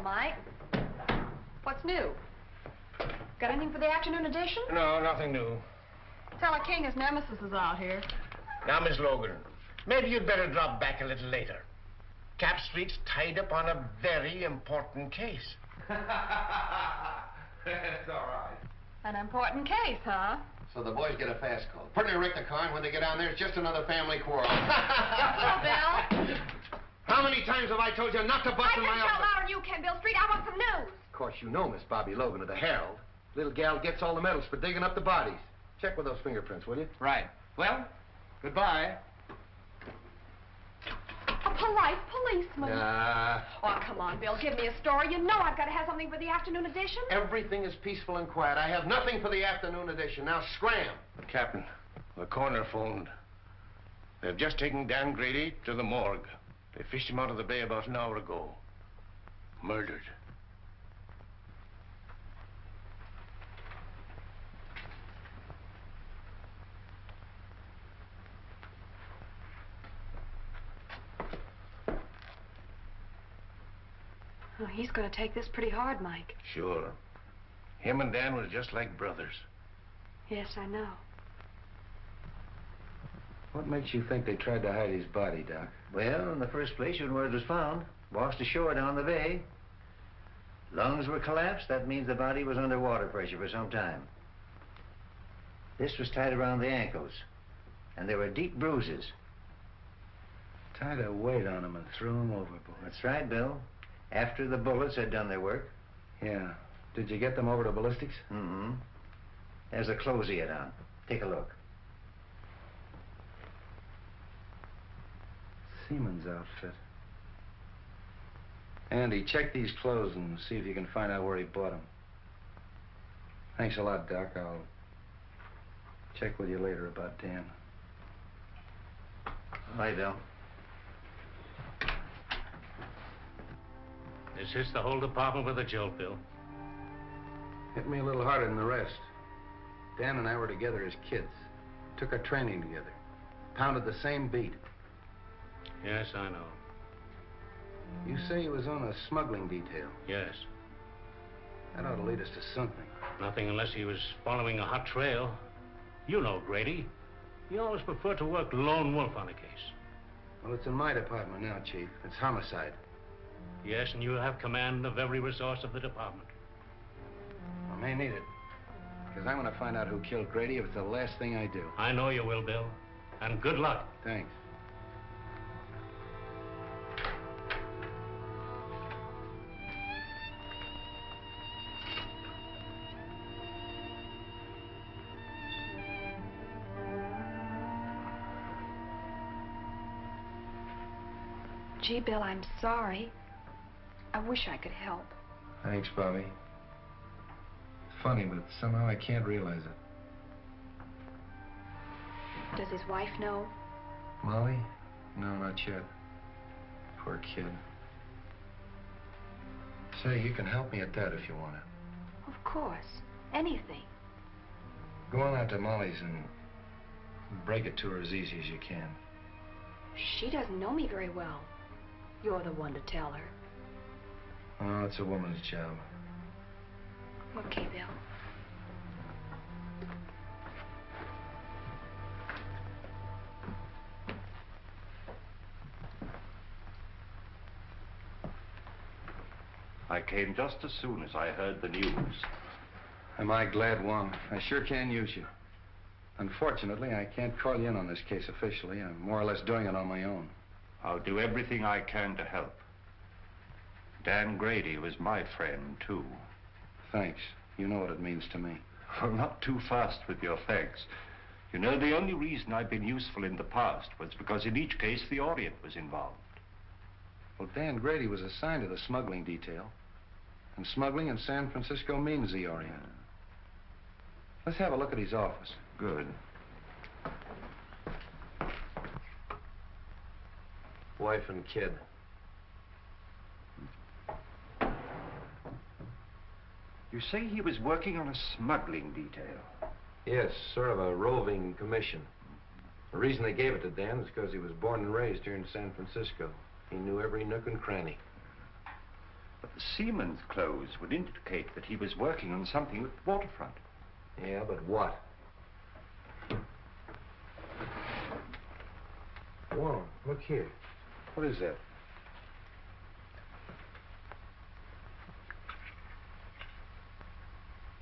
Mike. What's new? Got anything for the afternoon edition? No, nothing new. Tell a king his nemesis is out here. Now, Miss Logan, maybe you'd better drop back a little later. Cap Street's tied up on a very important case. That's all right. An important case, huh? So the boys get a fast call. Put in a wreck the car, and when they get down there, it's just another family quarrel. Hello, Bill. How many times have I told you not to bust in my office? I can tell louder than you can, Bill Street. I want some news. Of course, you know Miss Bobby Logan of the Herald. Little gal gets all the medals for digging up the bodies. Check with those fingerprints, will you? Right. Well, goodbye. A polite policeman. Oh, come on, Bill. Give me a story. You know I've got to have something for the afternoon edition. Everything is peaceful and quiet. I have nothing for the afternoon edition. Now, scram. Captain, the coroner phoned. They've just taken Dan Grady to the morgue. They fished him out of the bay about an hour ago. Murdered. Oh, he's going to take this pretty hard, Mike. Sure. Him and Dan was just like brothers. Yes, I know. What makes you think they tried to hide his body, Doc? Well, in the first place, when word was found, washed ashore down the bay. Lungs were collapsed. That means the body was under water pressure for some time. This was tied around the ankles, and there were deep bruises. Tied a weight on him and threw him overboard. That's right, Bill. After the bullets had done their work. Yeah. Did you get them over to ballistics? Mm-hmm. There's a clothes he had on. Take a look. Seaman's outfit. Andy, check these clothes and see if you can find out where he bought them. Thanks a lot, Doc. I'll check with you later about Dan. Bye, Bill. This hits the whole department with a jolt, Bill. Hit me a little harder than the rest. Dan and I were together as kids. Took our training together. Pounded the same beat. Yes, I know. You say he was on a smuggling detail. Yes. That ought to lead us to something. Nothing unless he was following a hot trail. You know Grady. He always preferred to work lone wolf on a case. Well, it's in my department now, Chief. It's homicide. Yes, and you have command of every resource of the department. I may need it. Because I'm going to find out who killed Grady if it's the last thing I do. I know you will, Bill. And good luck. Thanks. Gee, Bill, I'm sorry. I wish I could help. Thanks, Bobby. Funny, but somehow I can't realize it. Does his wife know? Molly? No, not yet. Poor kid. Say, you can help me at that if you want to. Of course. Anything. Go on out to Molly's and break it to her as easy as you can. She doesn't know me very well. You're the one to tell her. Oh, it's a woman's job. Okay, Bill. I came just as soon as I heard the news. Am I glad, Wong? I sure can use you. Unfortunately, I can't call you in on this case officially. I'm more or less doing it on my own. I'll do everything I can to help. Dan Grady was my friend, too. Thanks. You know what it means to me. Well, not too fast with your thanks. You know, the only reason I've been useful in the past was because in each case the Orient was involved. Well, Dan Grady was assigned to the smuggling detail. And smuggling in San Francisco means the Orient. Let's have a look at his office. Good. Wife and kid. You say he was working on a smuggling detail? Yes, sort of a roving commission. The reason they gave it to Dan is because he was born and raised here in San Francisco. He knew every nook and cranny. But the seaman's clothes would indicate that he was working on something at the waterfront. Yeah, but what? Whoa, look here. What is that?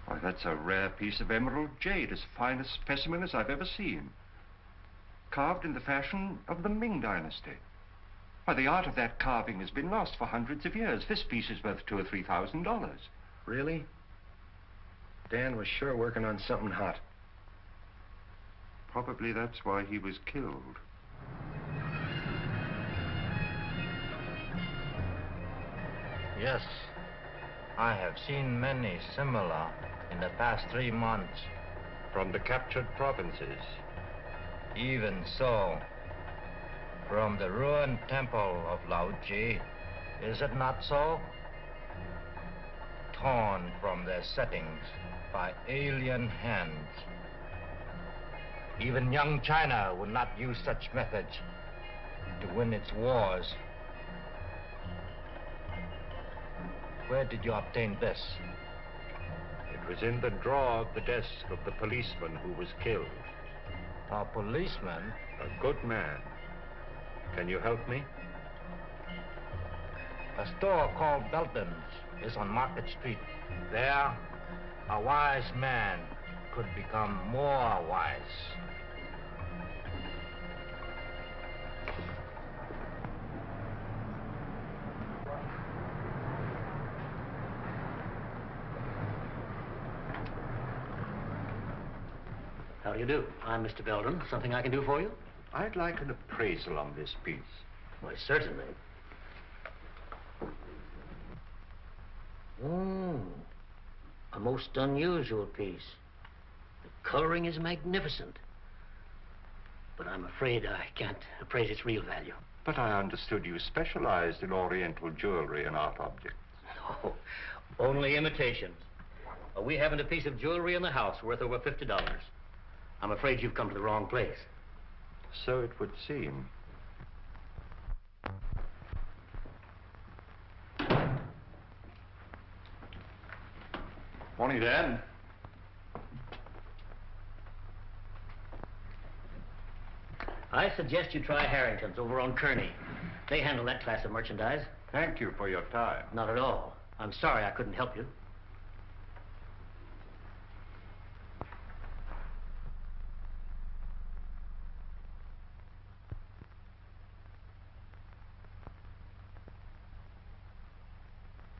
Why, that's a rare piece of emerald jade, as fine a specimen as I've ever seen. Carved in the fashion of the Ming Dynasty. Why, the art of that carving has been lost for hundreds of years. This piece is worth $2,000 or $3,000. Really? Dan was sure working on something hot. Probably that's why he was killed. Yes, I have seen many similar in the past 3 months. From the captured provinces. Even so, from the ruined temple of Lao Tzu, is it not so? Torn from their settings by alien hands. Even young China would not use such methods to win its wars. Where did you obtain this? It was in the drawer of the desk of the policeman who was killed. A policeman? A good man. Can you help me? A store called Belton's is on Market Street. There, a wise man could become more wise. How do you do? I'm Mr. Belden. Something I can do for you? I'd like an appraisal on this piece. Why, certainly. A most unusual piece. The coloring is magnificent. But I'm afraid I can't appraise its real value. But I understood you specialized in Oriental jewelry and art objects. No, only imitations. We haven't a piece of jewelry in the house worth over $50. I'm afraid you've come to the wrong place. So it would seem. Morning, Dan. I suggest you try Harrington's over on Kearney. They handle that class of merchandise. Thank you for your time. Not at all. I'm sorry I couldn't help you.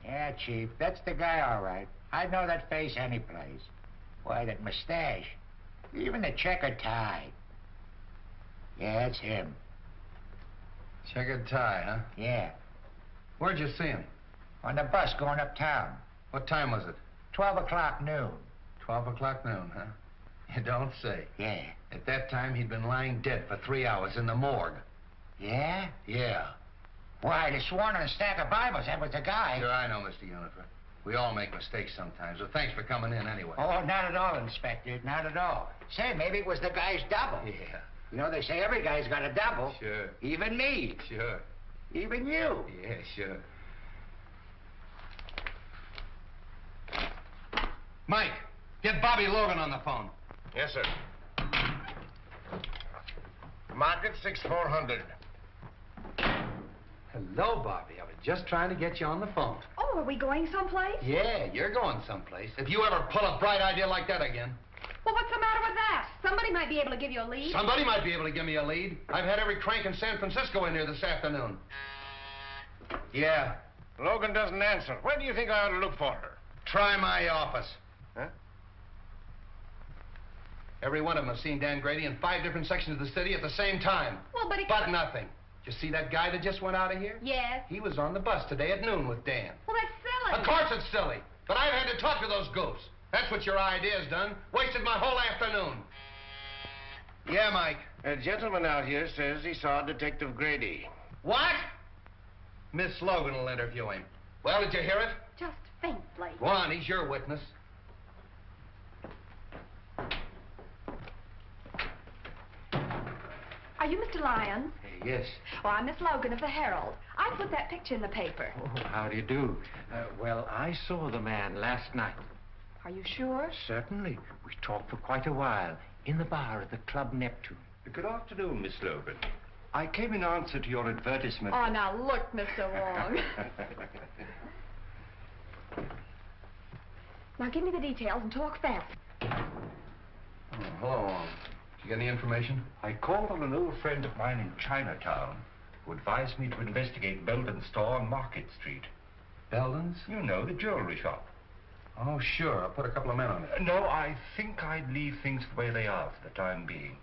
Yeah, Chief, that's the guy, all right. I'd know that face any place. Why, that mustache. Even the checkered tie. Yeah, it's him. Checkered tie, huh? Yeah. Where'd you see him? On the bus going uptown. What time was it? 12 o'clock noon. 12 o'clock noon, huh? You don't say. Yeah. At that time, he'd been lying dead for 3 hours in the morgue. Yeah? Yeah. Why, they sworn on a stack of Bibles that was the guy. Sure, I know, Mr. Unifer. We all make mistakes sometimes, but thanks for coming in anyway. Oh, not at all, Inspector, not at all. Say, maybe it was the guy's double. Yeah. You know, they say every guy's got a double. Sure. Even me. Sure. Even you. Yeah, sure. Mike, get Bobby Logan on the phone. Yes, sir. Market 6400. Hello, Bobby. I was just trying to get you on the phone. Oh, are we going someplace? Yeah, you're going someplace. If you ever pull a bright idea like that again. Well, what's the matter with that? Somebody might be able to give you a lead. Somebody might be able to give me a lead. I've had every crank in San Francisco in here this afternoon. Yeah. Logan doesn't answer. Where do you think I ought to look for her? Try my office. Huh? Every one of them has seen Dan Grady in 5 different sections of the city at the same time. Well, but But nothing. Did you see that guy that just went out of here? Yes. He was on the bus today at noon with Dan. Well, that's silly. Of course it's silly. But I've had to talk to those goofs. That's what your idea's done. Wasted my whole afternoon. Yeah, Mike. A gentleman out here says he saw Detective Grady. What? Miss Logan will interview him. Well, did you hear it? Just faintly. Go on, he's your witness. Are you Mr. Lyons? Yes. Oh, I'm Miss Logan of the Herald. I put that picture in the paper. Oh, how do you do? Well, I saw the man last night. Are you sure? Certainly. We talked for quite a while in the bar at the Club Neptune. Good afternoon, Miss Logan. I came in answer to your advertisement. Oh, now look, Mr. Wong. Now give me the details and talk fast. Oh, hello. Did you get any information? I called on an old friend of mine in Chinatown who advised me to investigate Belden's store on Market Street. Belden's? You know, the jewelry shop. Oh, sure. I'll put a couple of men on it. No, I think I'd leave things the way they are for the time being.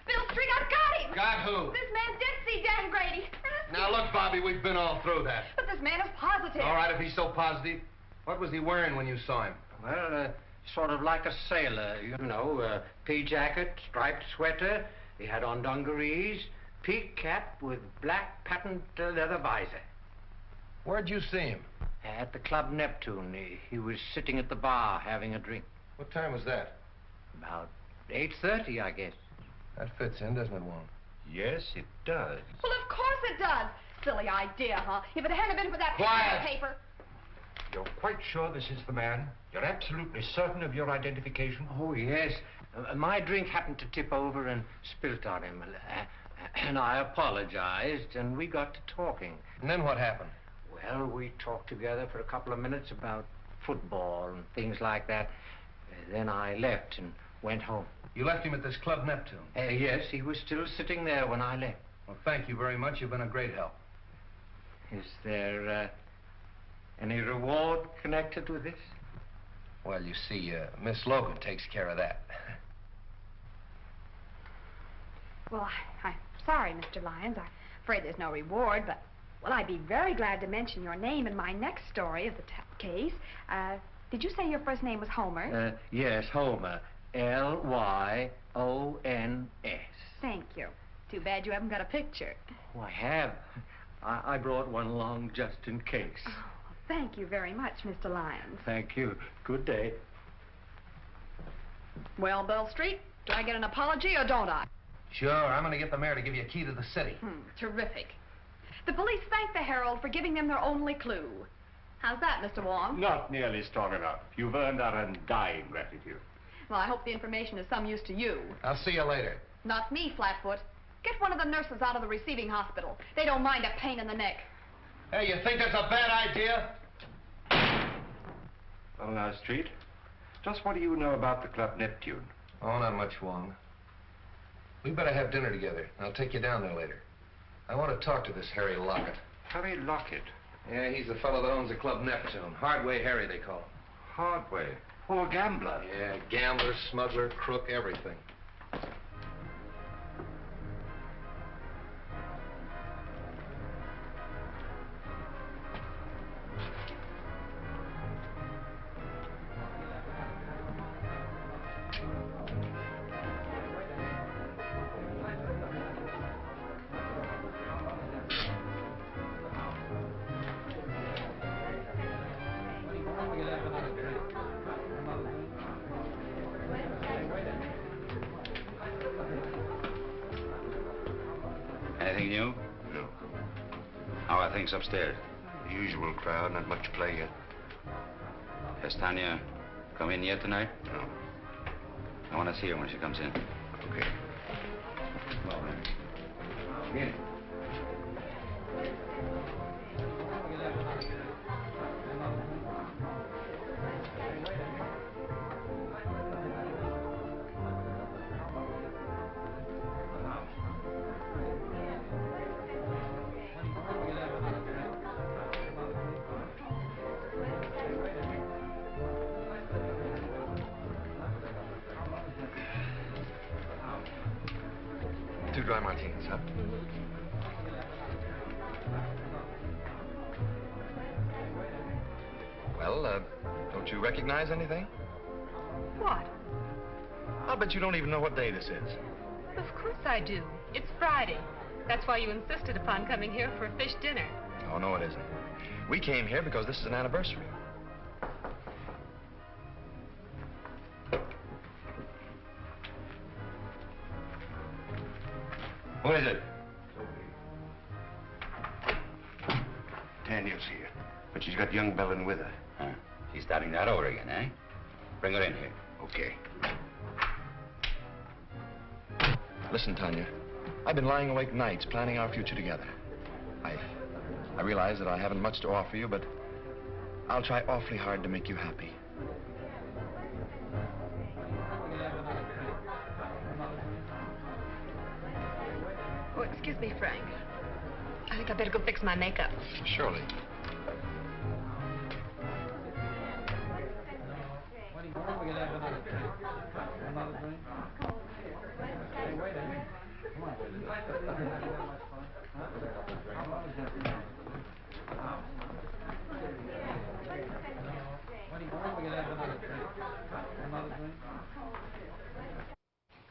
Bill Street, I've got him! Got who? This man did see Dan Grady. Now, look, Bobby, we've been all through that. But this man is positive. All right, if he's so positive. What was he wearing when you saw him? Well, sort of like a sailor, you know, pea jacket, striped sweater. He had on dungarees, peak cap with black patent leather visor. Where'd you see him? At the Club Neptune. He was sitting at the bar having a drink. What time was that? About 8:30, I guess. That fits in, doesn't it, Wong? Yes, it does. Well, of course it does. Silly idea, huh? If it hadn't been for that Quiet. paper. You're quite sure this is the man? You're absolutely certain of your identification? Oh, yes. My drink happened to tip over and spilt on him. And I apologized, and we got to talking. And then what happened? Well, we talked together for a couple of minutes about football and things like that. Then I left and went home. You left him at this Club Neptune? Yes, he was still sitting there when I left. Well, thank you very much. You've been a great help. Is there any reward connected with this? Well, you see, Miss Logan takes care of that. Well, I'm sorry, Mr. Lyons. I'm afraid there's no reward, but, well, I'd be very glad to mention your name in my next story of the case. Did you say your first name was Homer? Yes, Homer. L-Y-O-N-S. Thank you. Too bad you haven't got a picture. Oh, I have. I brought one along just in case. Oh, thank you very much, Mr. Lyons. Thank you. Good day. Well, Bill Street, do I get an apology or don't I? Sure, I'm going to get the mayor to give you a key to the city. Terrific. The police thank the Herald for giving them their only clue. How's that, Mr. Wong? Not nearly strong enough. You've earned our undying gratitude. Well, I hope the information is some use to you. I'll see you later. Not me, Flatfoot. Get one of the nurses out of the receiving hospital. They don't mind a pain in the neck. Hey, you think that's a bad idea? Well, now, Street, just what do you know about the Club Neptune? Oh, not much, Wong. We better have dinner together. I'll take you down there later. I want to talk to this Harry Lockett. Harry Lockett? Yeah, he's the fellow that owns the Club Neptune. Hardway Harry, they call him. Hardway? Oh, a gambler? Yeah, gambler, smuggler, crook, everything. Anything new? No. How are things upstairs? The usual crowd, not much play yet. Has Tanya come in yet tonight? No. I want to see her when she comes in. Okay. Well, then. Get it. Two dry martinis, huh? Well, don't you recognize anything? What? I'll bet you don't even know what day this is. Of course I do. It's Friday. That's why you insisted upon coming here for a fish dinner. Oh, no, it isn't. We came here because this is an anniversary. What is it? But she's got young Belden with her. Huh. She's starting that over again, eh? Bring her in here. Okay. Listen, Tanya. I've been lying awake nights planning our future together. I realize that I haven't much to offer you, but I'll try awfully hard to make you happy. Oh, excuse me, Frank. I think I better go fix my makeup. Surely.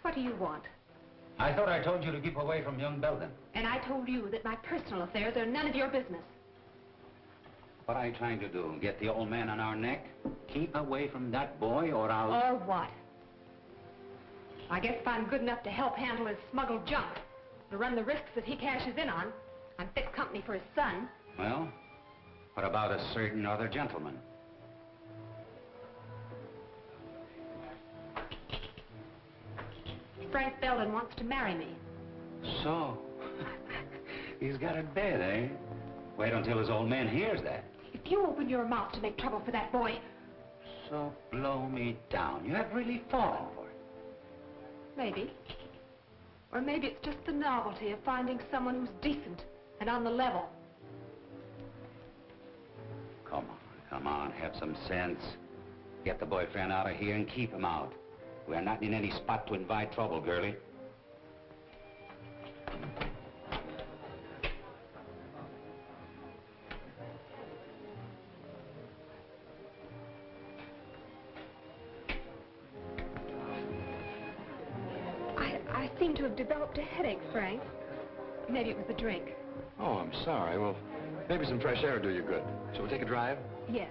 What do you want? I thought I told you to keep away from young Belden. And I told you that my personal affairs are none of your business. What are you trying to do? Get the old man on our neck? Keep away from that boy or I'll... Or what? I guess if I'm good enough to help handle his smuggled junk, to run the risks that he cashes in on, I'm fit company for his son. Well, what about a certain other gentleman? Frank Belden wants to marry me. So, he's got a bed, eh? Wait until his old man hears that. If you open your mouth to make trouble for that boy... So blow me down. You have really fallen for it. Maybe. Or maybe it's just the novelty of finding someone who's decent and on the level. Come on, have some sense. Get the boyfriend out of here and keep him out. We're not in any spot to invite trouble, girlie. I seem to have developed a headache, Frank. Maybe it was the drink. Oh, I'm sorry. Well, maybe some fresh air will do you good. Shall we take a drive? Yes.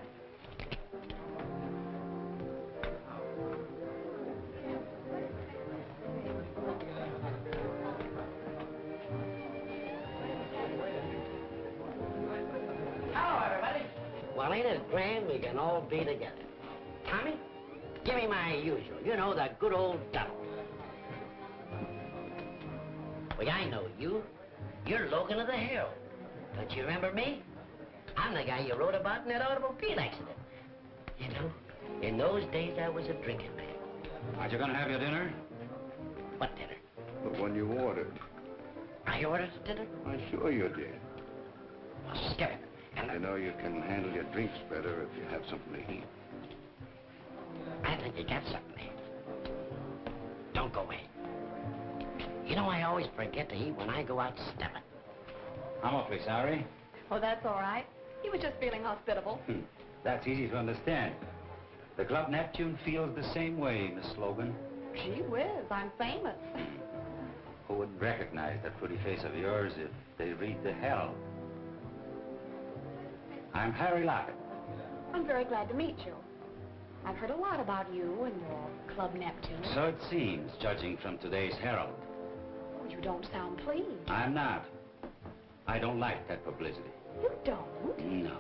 Well, ain't it grand we can all be together? Tommy, give me my usual. You know, the good old double. Well, I know you. You're Logan of the Herald. Don't you remember me? I'm the guy you wrote about in that automobile accident. You know, in those days I was a drinking man. Aren't you gonna have your dinner? What dinner? The one you ordered. I ordered dinner? I'm sure you did. Well, skip it. And You know you can handle your drinks better if you have something to eat. I think you got something there. Don't go away. You know, I always forget to eat when I go out stepping. I'm awfully sorry. Oh, that's all right. He was just feeling hospitable. That's easy to understand. The Club Neptune feels the same way, Miss Logan. Gee whiz, I'm famous. Who wouldn't recognize that pretty face of yours if they read the Herald? I'm Harry Lockett. I'm very glad to meet you. I've heard a lot about you and your Club Neptune. So it seems, judging from today's Herald. Oh, you don't sound pleased. I'm not. I don't like that publicity. You don't? No.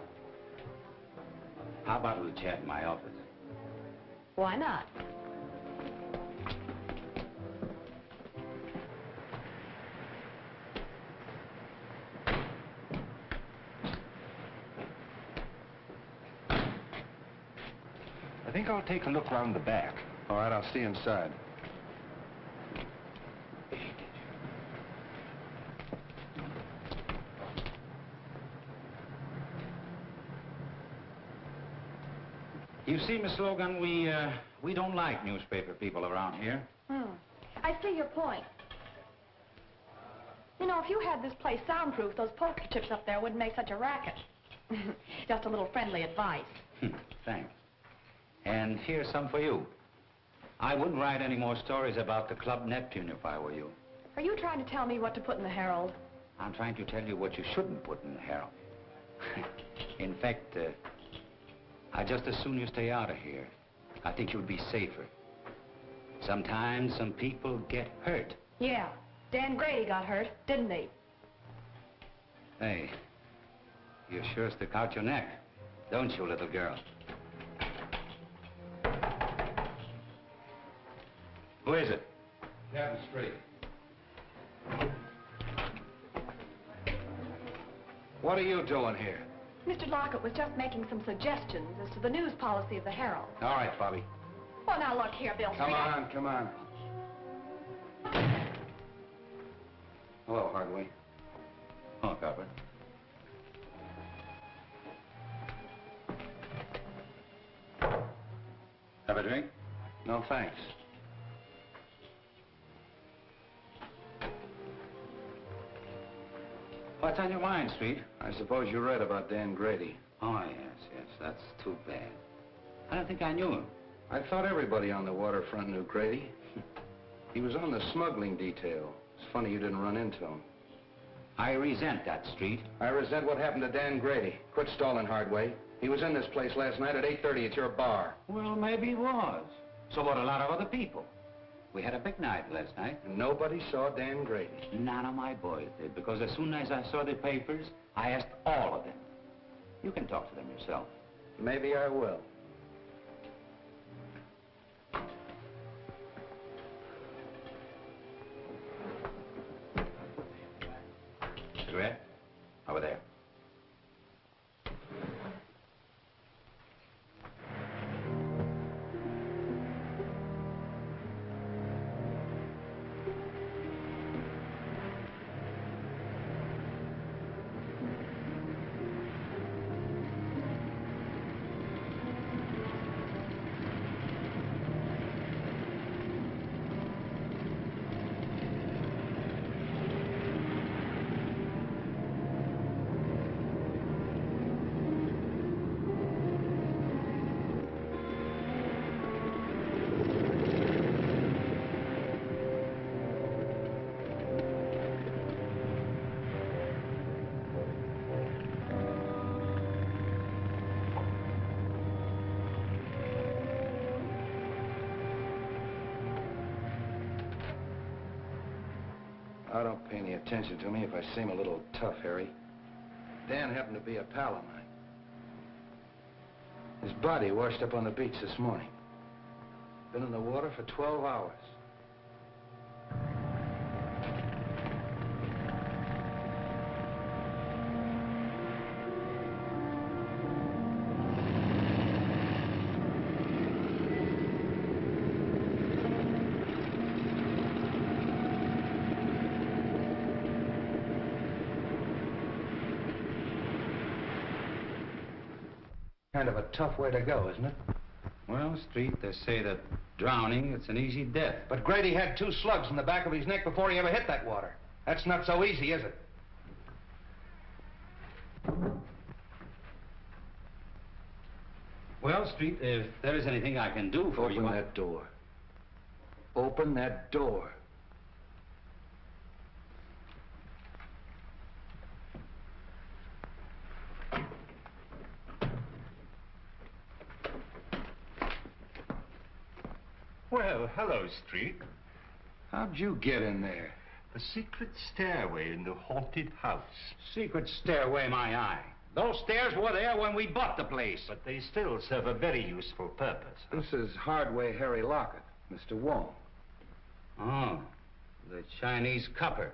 How about we'll chat in my office? Why not? I think I'll take a look round the back. All right, I'll see you inside. You see, Miss Logan, we don't like newspaper people around here. I see your point. You know, if you had this place soundproof, those poker chips up there wouldn't make such a racket. Just a little friendly advice. Thanks. And here's some for you. I wouldn't write any more stories about the Club Neptune if I were you. Are you trying to tell me what to put in the Herald? I'm trying to tell you what you shouldn't put in the Herald. In fact, I'd just as soon you stay out of here. I think you'd be safer. Sometimes some people get hurt. Yeah, Dan Grady got hurt, didn't he? Hey, you sure stick out your neck. Don't you, little girl? Who is it? Captain Street. What are you doing here? Mr. Lockett was just making some suggestions as to the news policy of the Herald. All right, Bobby. Well, now look here, Bill. Come on, come on. Hello, Hardway. Oh, Copper. Have a drink? No, thanks. What's on your mind, Street? I suppose you read about Dan Grady. Oh, yes, that's too bad. I don't think I knew him. I thought everybody on the waterfront knew Grady. He was on the smuggling detail. It's funny you didn't run into him. I resent that, Street. I resent what happened to Dan Grady. Quit stalling, Hardway. He was in this place last night at 8:30 at your bar. Well, maybe he was. So what a lot of other people. We had a big night last night. Nobody saw Dan Grady. None of my boys did, because as soon as I saw the papers, I asked all of them. You can talk to them yourself. Maybe I will. Cigarette? Over there. I don't pay any attention to me if I seem a little tough, Harry. Dan happened to be a pal of mine. His body washed up on the beach this morning. Been in the water for 12 hours. Kind of a tough way to go, isn't it? Well, Street, they say that drowning, it's an easy death. But Grady had 2 slugs in the back of his neck before he ever hit that water. That's not so easy, is it? Well, Street, if there is anything I can do for you... Open that door. Open that door. Well, hello, Street. How'd you get in there? The secret stairway in the haunted house. Secret stairway, my eye. Those stairs were there when we bought the place. But they still serve a very useful purpose. This is Hardway Harry Lockett, Mr. Wong. Oh, the Chinese copper.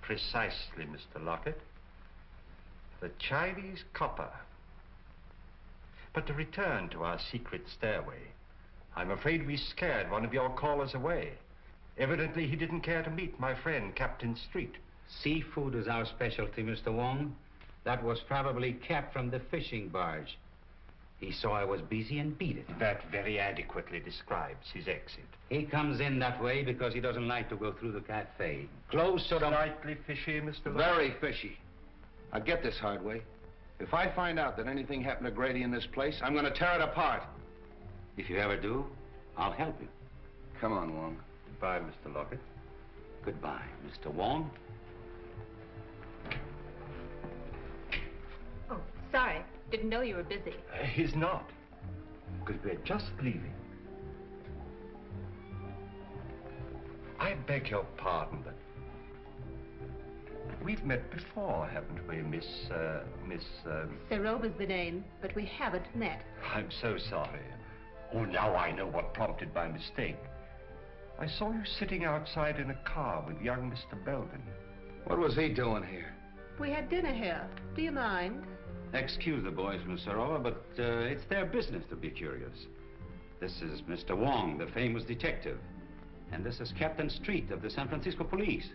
Precisely, Mr. Lockett. The Chinese copper. But to return to our secret stairway, I'm afraid we scared one of your callers away. Evidently, he didn't care to meet my friend, Captain Street. Seafood is our specialty, Mr. Wong. That was probably kept from the fishing barge. He saw I was busy and beat it. That very adequately describes his exit. He comes in that way because he doesn't like to go through the cafe. Close to the... Slightly fishy, Mr. Lockett. Very fishy. Now get this, Hardway. If I find out that anything happened to Grady in this place, I'm going to tear it apart. If you ever do, I'll help you. Come on, Wong. Goodbye, Mr. Lockett. Goodbye, Mr. Wong. Oh, sorry. Didn't know you were busy. He's not. Because we're just leaving. I beg your pardon, but We've met before, haven't we, Miss... Serova's the name, but we haven't met. I'm so sorry. Oh, now I know what prompted my mistake. I saw you sitting outside in a car with young Mr. Belden. What was he doing here? We had dinner here. Do you mind? Excuse the boys, Miss Serova, but it's their business to be curious. This is Mr. Wong, the famous detective. And this is Captain Street of the San Francisco Police.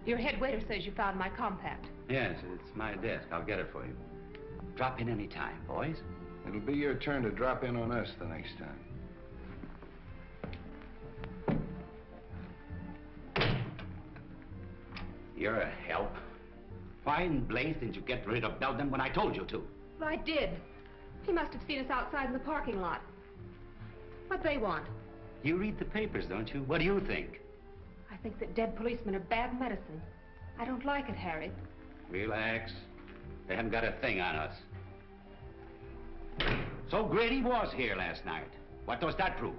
Your head waiter says you found my compact. Yes, it's my desk. I'll get it for you. Drop in any time, boys. It'll be your turn to drop in on us the next time. You're a help. Why in blaze didn't you get rid of Belden when I told you to? Well, I did. He must have seen us outside in the parking lot. What'd they want? You read the papers, don't you? What do you think? I think that dead policemen are bad medicine. I don't like it, Harry. Relax. They haven't got a thing on us. So Grady was here last night. What does that prove?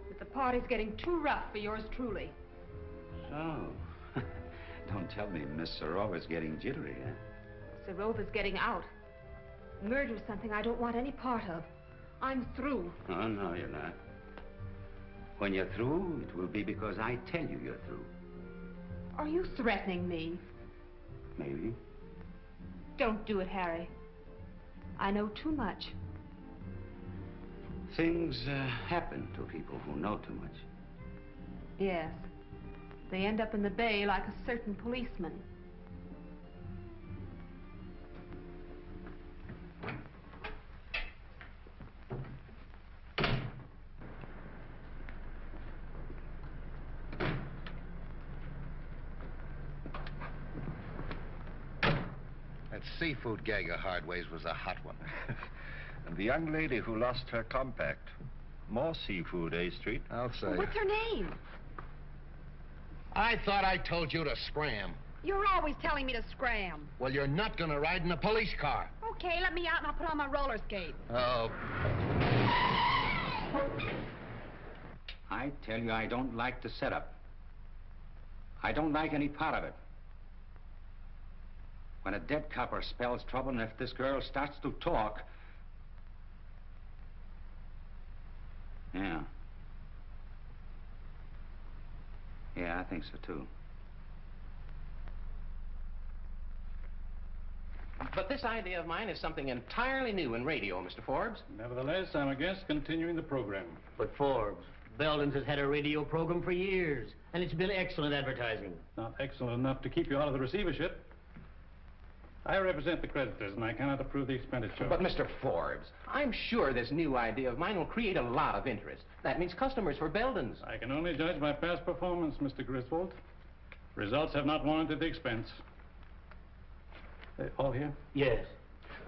That the party's getting too rough for yours truly. So, don't tell me Miss Serova's getting jittery, huh? Serova's getting out. Murder's something I don't want any part of. I'm through. Oh, no, you're not. When you're through, it will be because I tell you you're through. Are you threatening me? Maybe. Don't do it, Harry. I know too much. Things happen to people who know too much. Yes. They end up in the bay like a certain policeman. That seafood gag of Hardway's was a hot one. And the young lady who lost her compact. More seafood, eh, Street? I'll say. Well, what's her name? I thought I told you to scram. You're always telling me to scram. Well, you're not gonna ride in a police car. Okay, let me out and I'll put on my roller skates. Oh. I tell you, I don't like the setup. I don't like any part of it. When a dead copper spells trouble, and if this girl starts to talk... Yeah. Yeah, I think so, too. But this idea of mine is something entirely new in radio, Mr. Forbes. Nevertheless, I'm against continuing the program. But Forbes, Belden's has had a radio program for years, and it's been excellent advertising. Not excellent enough to keep you out of the receivership. I represent the creditors, and I cannot approve the expenditure. But, Mr. Forbes, I'm sure this new idea of mine will create a lot of interest. That means customers for Belden's. I can only judge by past performance, Mr. Griswold. Results have not warranted the expense. They all here? Yes.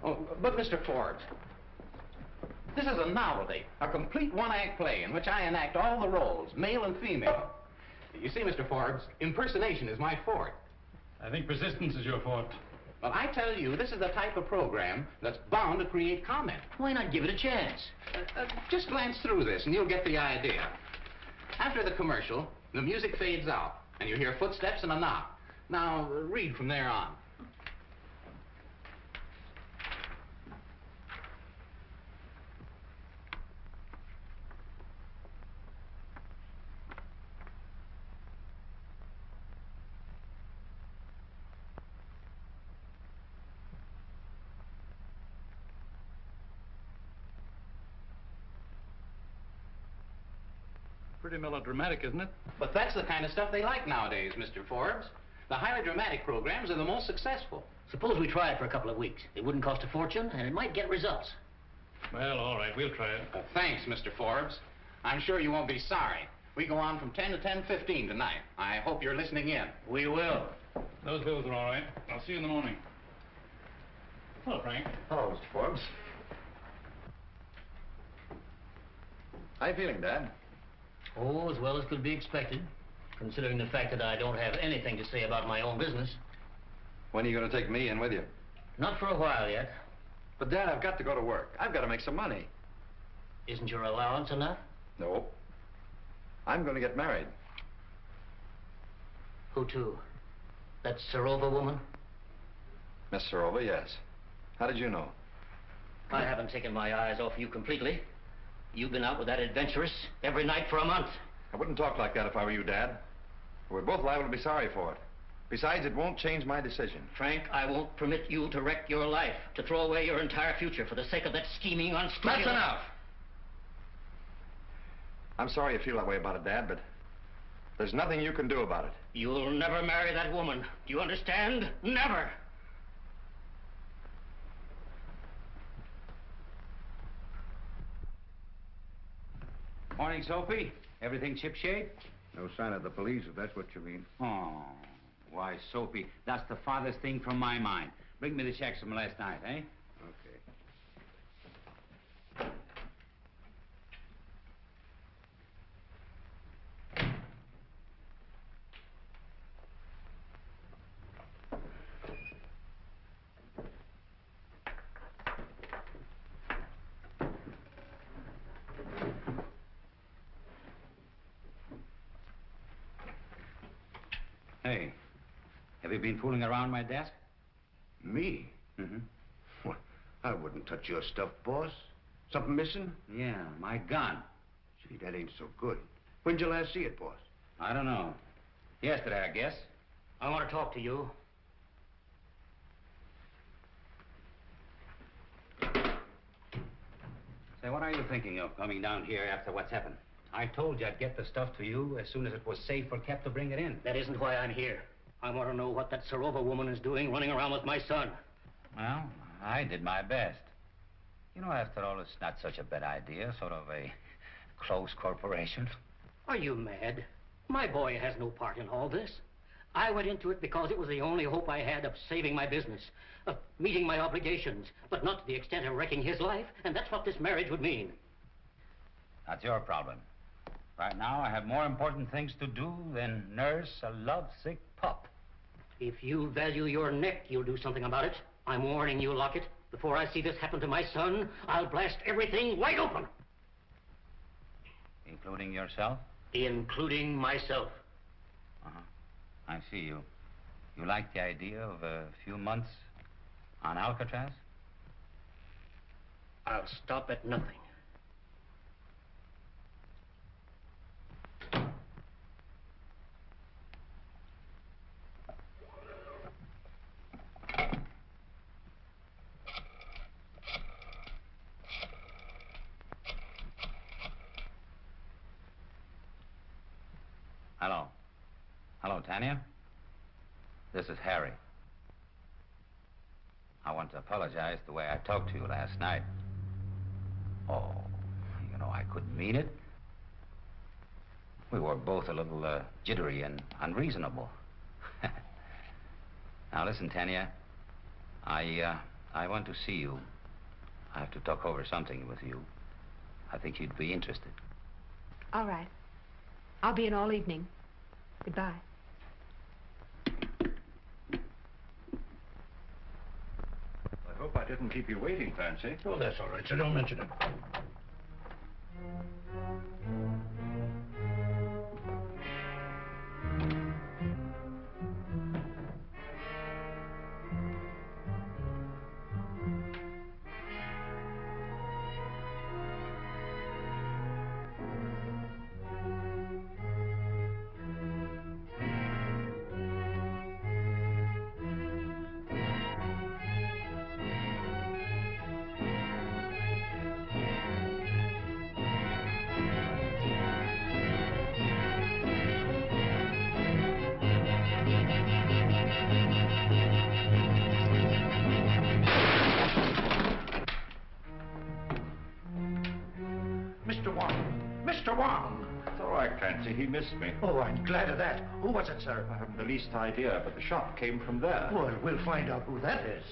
Oh, but, Mr. Forbes, this is a novelty, a complete one-act play in which I enact all the roles, male and female. You see, Mr. Forbes, impersonation is my forte. I think persistence is your forte. Well, I tell you, this is the type of program that's bound to create comment. Why not give it a chance? Just glance through this and you'll get the idea. After the commercial, the music fades out, and you hear footsteps and a knock. Now, read from there on. Pretty melodramatic, isn't it? But that's the kind of stuff they like nowadays, Mr. Forbes. The highly dramatic programs are the most successful. Suppose we try it for a couple of weeks. It wouldn't cost a fortune, and it might get results. Well, all right, we'll try it. Thanks, Mr. Forbes. I'm sure you won't be sorry. We go on from 10 to 10:15 tonight. I hope you're listening in. We will. Those bills are all right. I'll see you in the morning. Hello, Frank. Hello, Mr. Forbes. How you feeling, Dad? Oh, as well as could be expected, considering the fact that I don't have anything to say about my own business. When are you going to take me in with you? Not for a while yet. But, Dad, I've got to go to work. I've got to make some money. Isn't your allowance enough? No. I'm going to get married. Who to? That Serova woman? Miss Serova, yes. How did you know? I haven't taken my eyes off you completely. You've been out with that adventuress every night for a month. I wouldn't talk like that if I were you, Dad. We're both liable to be sorry for it. Besides, it won't change my decision. Frank, I won't permit you to wreck your life, to throw away your entire future for the sake of that scheming, unscrupulous... That's enough! I'm sorry you feel that way about it, Dad, but there's nothing you can do about it. You'll never marry that woman. Do you understand? Never! Morning, Soapy. Everything shipshape? No sign of the police, if that's what you mean. Oh, why, Soapy, that's the farthest thing from my mind. Bring me the checks from last night, eh? Okay. Hey, have you been fooling around my desk? Me? Mm-hmm. What? I wouldn't touch your stuff, boss. Something missing? Yeah, my gun. Gee, that ain't so good. When'd you last see it, boss? I don't know. Yesterday, I guess. I want to talk to you. Say, what are you thinking of coming down here after what's happened? I told you I'd get the stuff to you as soon as it was safe or kept to bring it in. That isn't why I'm here. I want to know what that Serova woman is doing running around with my son. Well, I did my best. You know, after all, it's not such a bad idea, sort of a close corporation. Are you mad? My boy has no part in all this. I went into it because it was the only hope I had of saving my business, of meeting my obligations, but not to the extent of wrecking his life, and that's what this marriage would mean. That's your problem. Right now, I have more important things to do than nurse a lovesick pup. If you value your neck, you'll do something about it. I'm warning you, Lockett. Before I see this happen to my son, I'll blast everything wide open. Including yourself? Including myself. Uh-huh. I see you. You like the idea of a few months on Alcatraz? I'll stop at nothing. Hello. Hello, Tanya. This is Harry. I want to apologize the way I talked to you last night. Oh, you know, I couldn't mean it. We were both a little jittery and unreasonable. Now, listen, Tanya. I want to see you. I have to talk over something with you. I think you'd be interested. All right. I'll be in all evening. Goodbye. I hope I didn't keep you waiting, Fancy. Oh, that's all right, sir. Don't mention it. Mr. Wong! Mr. Wong! It's all right, Fancy. He missed me. Oh, I'm glad of that. Who was it, sir? I haven't the least idea, but the shot came from there. Well, we'll find out who that is.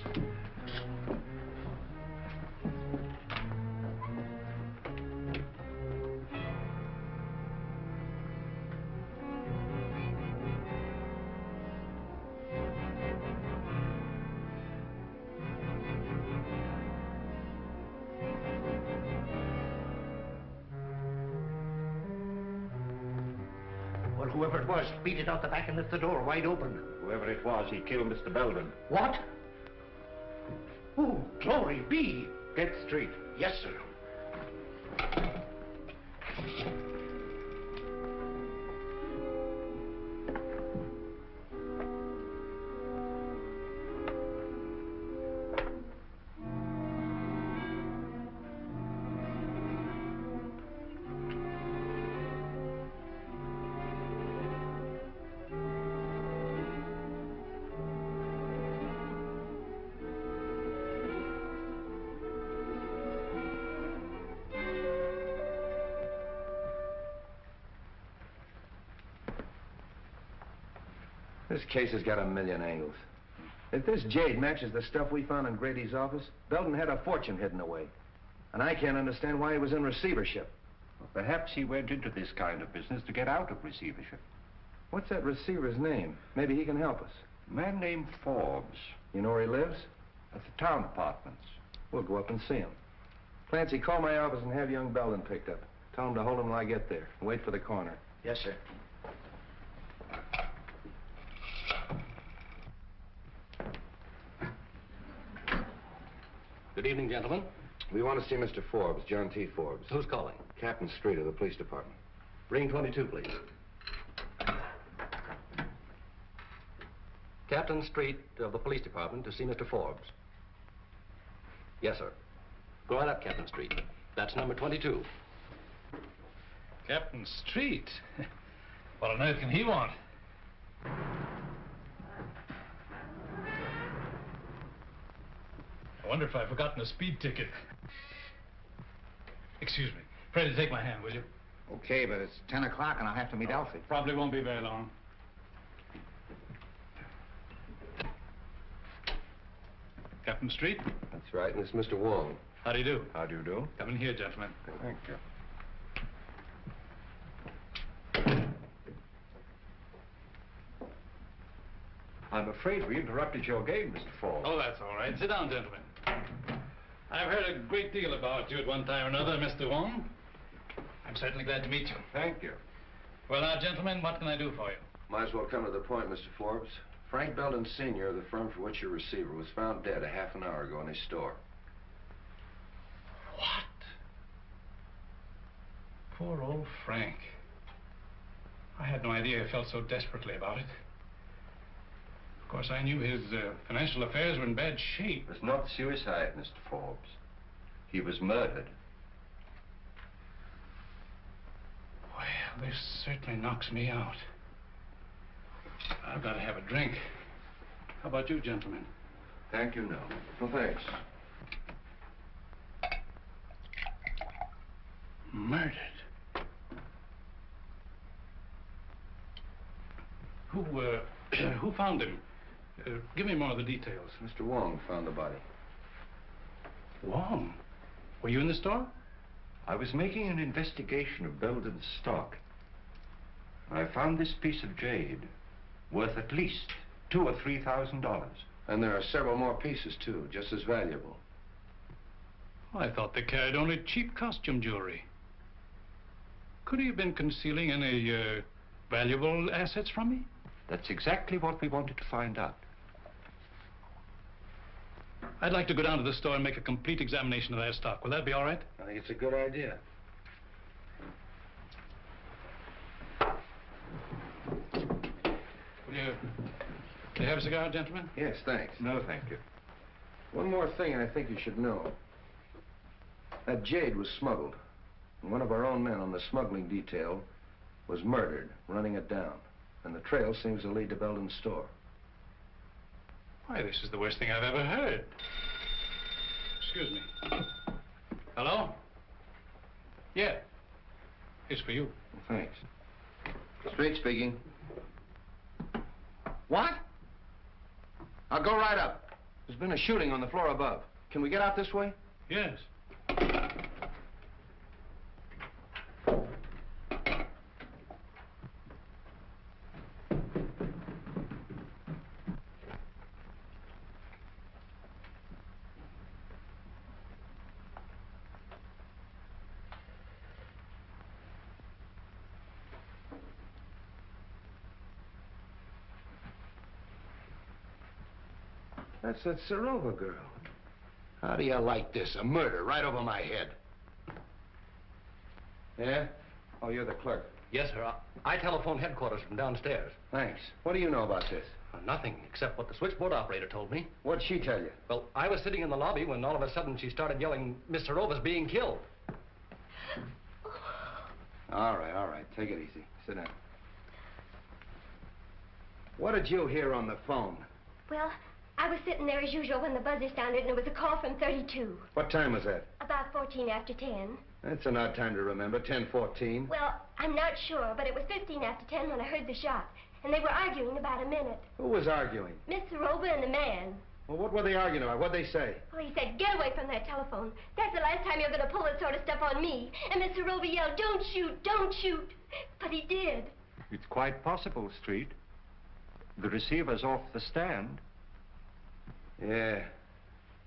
Whoever it was, beat it out the back and left the door wide open. Whoever it was, he killed Mr. Belden. What? Oh, glory be! Get straight. Yes, sir. This case has got a million angles. If this jade matches the stuff we found in Grady's office, Belden had a fortune hidden away. And I can't understand why he was in receivership. Well, perhaps he went into this kind of business to get out of receivership. What's that receiver's name? Maybe he can help us. A man named Forbes. You know where he lives? At the town apartments. We'll go up and see him. Clancy, call my office and have young Belden picked up. Tell him to hold him till I get there. And wait for the coroner. Yes, sir. Good evening, gentlemen. We want to see Mr. Forbes, John T. Forbes. Who's calling? Captain Street of the police department. Ring 22, please. Captain Street of the police department to see Mr. Forbes. Yes, sir. Go right up, Captain Street. That's number 22. Captain Street? What on earth can he want? I wonder if I've forgotten a speed ticket. Excuse me. Freddie, take my hand, will you? Okay, but it's 10 o'clock and I'll have to meet Elsie. Probably won't be very long. Captain Street? That's right, and it's Mr. Wong. How do you do? How do you do? Come in here, gentlemen. Thank you. I'm afraid we interrupted your game, Mr. Forbes. Oh, that's all right. Sit down, gentlemen. I've heard a great deal about you at one time or another, Mr. Wong. I'm certainly glad to meet you. Thank you. Well, now, gentlemen, what can I do for you? Might as well come to the point, Mr. Forbes. Frank Belden Sr. of the firm for which you're receiver was found dead a half an hour ago in his store. What? Poor old Frank. I had no idea he felt so desperately about it. Of course, I knew his financial affairs were in bad shape. It was not suicide, Mr. Forbes. He was murdered. Well, this certainly knocks me out. I've got to have a drink. How about you, gentlemen? Thank you, no. Well, thanks. Murdered? Who found him? Give me more of the details. Mr. Wong found the body. Wong? Were you in the store? I was making an investigation of Belden's stock. I found this piece of jade worth at least $2,000 or $3,000. And there are several more pieces, too, just as valuable. I thought they carried only cheap costume jewelry. Could he have been concealing any valuable assets from me? That's exactly what we wanted to find out. I'd like to go down to the store and make a complete examination of that stock. Will that be all right? I think it's a good idea. Will you have a cigar, gentlemen? Yes, thanks. No, thank you. One more thing I think you should know. That jade was smuggled. And one of our own men on the smuggling detail was murdered, running it down. And the trail seems to lead to Belden's store. Why, this is the worst thing I've ever heard. Excuse me. Hello? Yeah. It's for you. Thanks. Street speaking. What? I'll go right up. There's been a shooting on the floor above. Can we get out this way? Yes. That's that Serova girl. How do you like this? A murder right over my head. Yeah? Oh, you're the clerk. Yes, sir. I telephoned headquarters from downstairs. Thanks. What do you know about this? Nothing, except what the switchboard operator told me. What'd she tell you? Well, I was sitting in the lobby when all of a sudden she started yelling, Miss Serova's being killed. All right. Take it easy. Sit down. What did you hear on the phone? Well, I was sitting there as usual when the buzzer sounded, and it was a call from 32. What time was that? About 14 after 10. That's an odd time to remember, 10:14. Well, I'm not sure, but it was 15 after 10 when I heard the shot. And they were arguing about a minute. Who was arguing? Miss Serova and the man. Well, what were they arguing about? What'd they say? Well, he said, get away from that telephone. That's the last time you're going to pull that sort of stuff on me. And Miss Serova yelled, don't shoot, don't shoot. But he did. It's quite possible, Street. The receiver's off the stand. Yeah. Did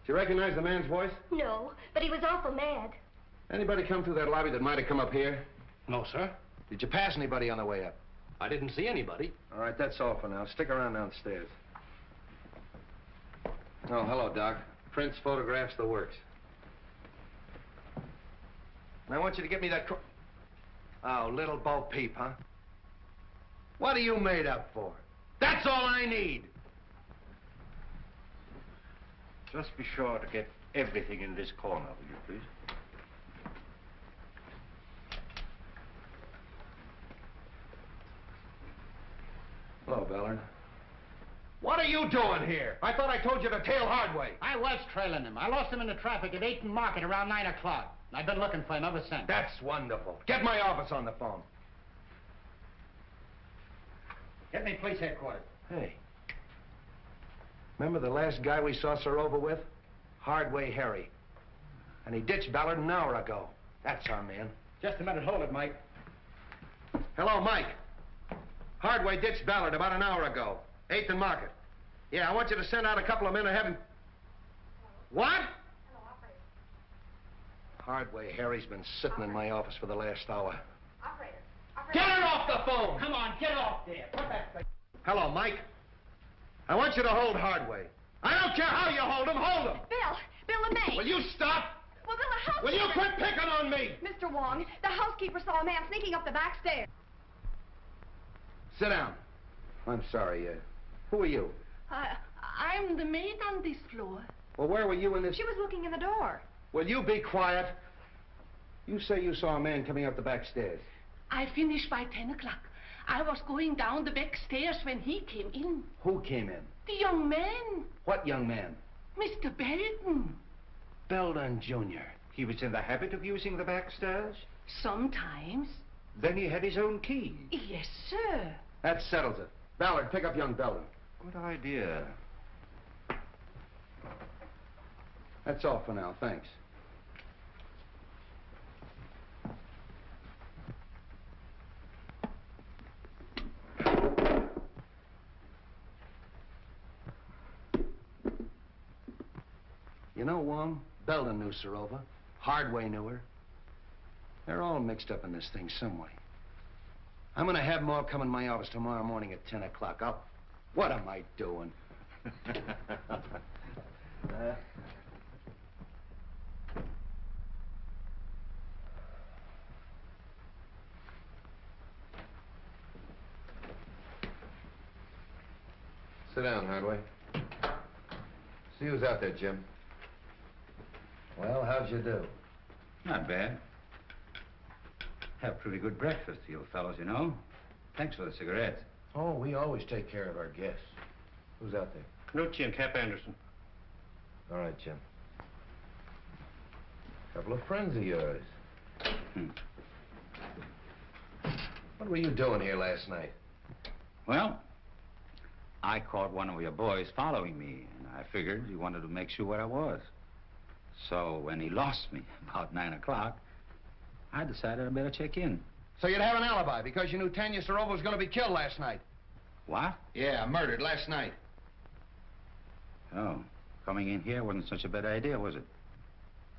you recognize the man's voice? No, but he was awful mad. Anybody come through that lobby that might have come up here? No, sir. Did you pass anybody on the way up? I didn't see anybody. All right, that's all for now. Stick around downstairs. Oh, hello, Doc. Prints, photographs, the works. And I want you to get me that Oh, little Bo Peep, huh? What are you made up for? That's all I need! Just be sure to get everything in this corner, will you, please? Hello, Ballard. What are you doing here? I thought I told you to tail Hardway. I was trailing him. I lost him in the traffic at 8th and Market around 9 o'clock. I've been looking for him ever since. That's wonderful. Get my office on the phone. Get me police headquarters. Hey. Remember the last guy we saw Serova with? Hardway Harry. And he ditched Ballard an hour ago. That's our man. Just a minute. Hold it, Mike. Hello, Mike. Hardway ditched Ballard about an hour ago. 8th and Market. Yeah, I want you to send out a couple of men and have him... What? Hardway Harry's been sitting in my office for the last hour. Operator. Get her off the phone! Come on, get off there. Put that thing. Hello, Mike. I want you to hold Hardway. I don't care how you hold him, hold him! Bill LeMay. Will you stop? Well, Bill, the housekeeper... Will you quit picking on me? Mr. Wong, the housekeeper saw a man sneaking up the back stairs. Sit down. I'm sorry, who are you? I'm the maid on this floor. Well, where were you in this... She was looking in the door. Will you be quiet? You say you saw a man coming up the back stairs. I finished by 10 o'clock. I was going down the back stairs when he came in. Who came in? The young man. What young man? Mr. Belden. Belden Jr. He was in the habit of using the back stairs? Sometimes. Then he had his own key? Yes, sir. That settles it. Ballard, pick up young Belden. Good idea. That's all for now, thanks. You know, Wong, Belden knew Serova. Hardway knew her. They're all mixed up in this thing some way. I'm gonna have them all come in my office tomorrow morning at 10 o'clock. What am I doing? Sit down, Hardway. See who's out there, Jim. Well, how'd you do? Not bad. Have pretty good breakfast, you fellows, you know. Thanks for the cigarettes. Oh, we always take care of our guests. Who's out there? Canucci and Cap Anderson. All right, Jim. Couple of friends of yours. What were you doing here last night? Well, I caught one of your boys following me, and I figured he wanted to make sure where I was. So when he lost me about 9 o'clock, I decided I better check in. So you'd have an alibi because you knew Tanya Serova was going to be killed last night. What? Yeah, murdered last night. Oh, coming in here wasn't such a bad idea, was it?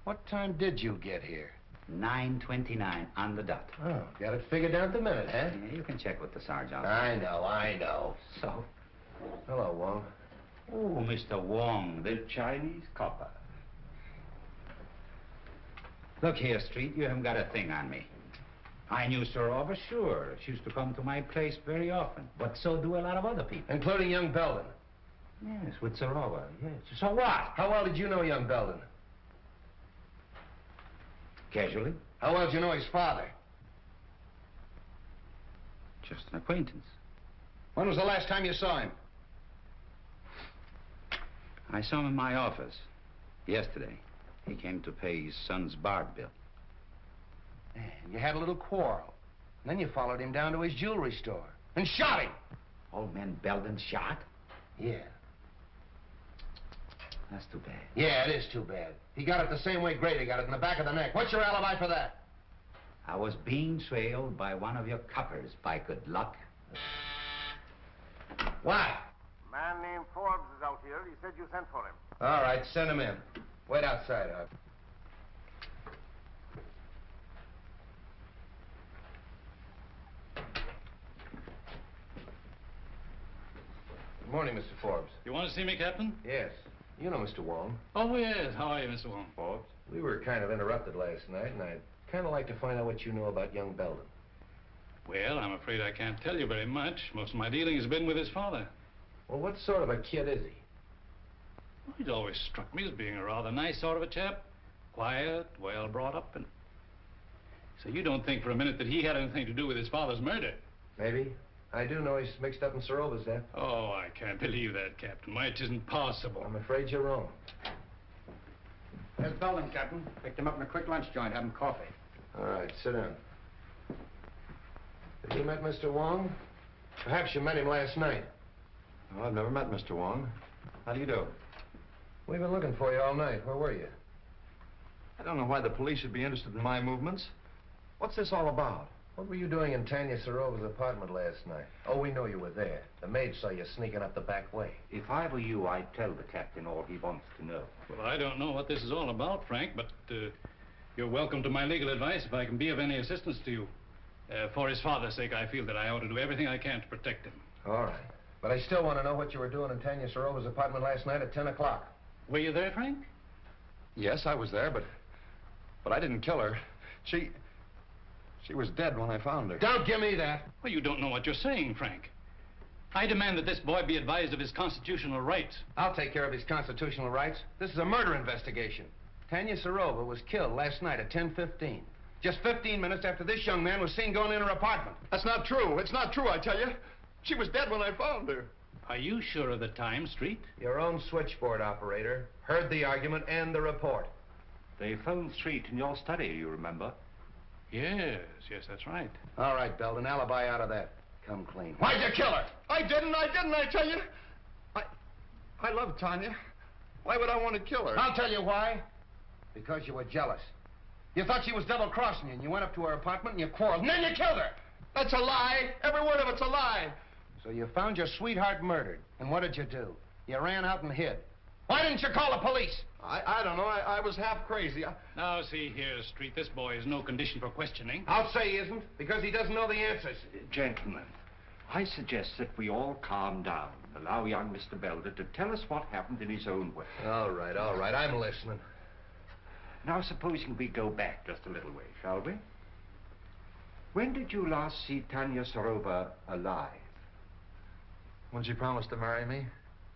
What time did you get here? 9:29 on the dot. Oh, got it figured down to the minute, huh? Yeah, you can check with the sergeant. I know. So? Hello, Wong. Oh, Mr. Wong, the Chinese copper. Look here, Street, you haven't got a thing on me. I knew Sorova, sure. She used to come to my place very often. But so do a lot of other people. Including young Belden. Yes, with Sorova, yes. So what? How well did you know young Belden? Casually. How well did you know his father? Just an acquaintance. When was the last time you saw him? I saw him in my office yesterday. He came to pay his son's bar bill. And you had a little quarrel. And then you followed him down to his jewelry store and shot him. Old man Belden shot? Yeah. That's too bad. Yeah, it is too bad. He got it the same way Grady got it, in the back of the neck. What's your alibi for that? I was being trailed by one of your coppers, by good luck. What? A man named Forbes is out here. He said you sent for him. All right, send him in. Wait outside, Hub. Good morning, Mr. Forbes. You want to see me, Captain? Yes. You know Mr. Wong. Oh, yes. How are you, Mr. Wong? Forbes? We were kind of interrupted last night, and I'd kind of like to find out what you know about young Belden. Well, I'm afraid I can't tell you very much. Most of my dealing has been with his father. Well, what sort of a kid is he? Well, he's always struck me as being a rather nice sort of a chap. Quiet, well brought up, and... So you don't think for a minute that he had anything to do with his father's murder? Maybe. I do know he's mixed up in Sorova's death. Oh, I can't believe that, Captain. Why, it isn't possible. I'm afraid you're wrong. There's Belden, Captain. Picked him up in a quick lunch joint, having coffee. All right, sit down. Have you met Mr. Wong? Perhaps you met him last night. Oh, I've never met Mr. Wong. How do you do? We've been looking for you all night. Where were you? I don't know why the police should be interested in my movements. What's this all about? What were you doing in Tanya Sorova's apartment last night? Oh, we know you were there. The maid saw you sneaking up the back way. If I were you, I'd tell the captain all he wants to know. Well, I don't know what this is all about, Frank, but you're welcome to my legal advice if I can be of any assistance to you. For his father's sake, I feel that I ought to do everything I can to protect him. All right. But I still want to know what you were doing in Tanya Sorova's apartment last night at 10 o'clock. Were you there, Frank? Yes, I was there, but I didn't kill her. She was dead when I found her. Don't give me that. Well, you don't know what you're saying, Frank. I demand that this boy be advised of his constitutional rights. I'll take care of his constitutional rights. This is a murder investigation. Tanya Sorova was killed last night at 10:15. Just 15 minutes after this young man was seen going in her apartment. That's not true. It's not true, I tell you. She was dead when I found her. Are you sure of the time, Street? Your own switchboard operator heard the argument and the report. They phoned Street in your study, you remember? Yes, that's right. All right, Belden, alibi out of that. Come clean. Why'd you kill her? I didn't, I tell you. I love Tanya. Why would I want to kill her? I'll tell you why. Because you were jealous. You thought she was double-crossing you, and you went up to her apartment and you quarreled, and then you killed her. That's a lie. Every word of it's a lie. So you found your sweetheart murdered, and what did you do? You ran out and hid. Why didn't you call the police? I don't know. I was half crazy. Now, see here, Street, this boy is no condition for questioning. I'll say he isn't, because he doesn't know the answers. Gentlemen, I suggest that we all calm down. Allow young Mr. Belden to tell us what happened in his own way. All right. I'm listening. Now, supposing we go back just a little way, shall we? When did you last see Tanya Sorova alive? When she promised to marry me,